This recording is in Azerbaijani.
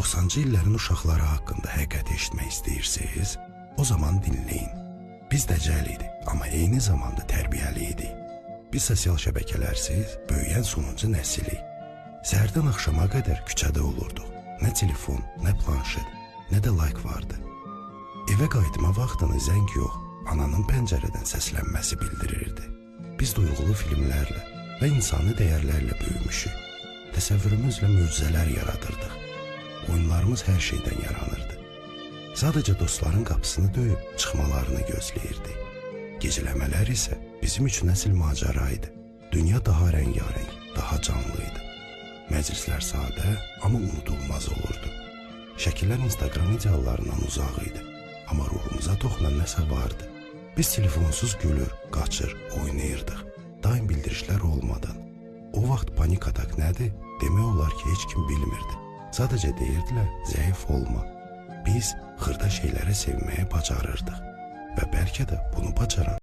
90-cı illərin uşaqları haqqında həqiqəti eşitmək istəyirsiniz? O zaman dinləyin. Biz dəcəl idi, amma eyni zamanda tərbiyəli idi. Biz sosial şəbəkələrsiz böyüyən sonuncu nəsilik. Səhərdən axşama qədər küçədə olurduq. Nə telefon, nə planşet, nə də like vardı. Evə qayıtma vaxtını zəng yox, ananın pəncərədən səslənməsi bildirirdi. Biz duyğulu filmlərlə və insani dəyərlərlə böyümüşük. Təsəvvürümüzlə möcüzələr yaradırdıq. Oyunlarımız hər şeydən yaranırdı. Sadəcə dostların qapısını döyüb çıxmalarını gözləyirdi. Gecələmələr isə bizim üçün əsl macəra idi. Dünya daha rəngarəng, daha canlı idi. Məclislər sadə, amma unudulmaz olurdu. Şəkillər Instagram ideallarından uzaq idi, amma ruhumuza toxunan nəsə vardı. Biz telefonsuz gülür, qaçır, oynayırdıq. Daim bildirişlər olmadan. O vaxt panik atak nədir? Demək olar ki, heç kim bilmirdi. Sadəcə deyirdilər, zəif olma. Biz xırda şeyləri sevməyə bacarırdıq və bəlkə də bunu bacaran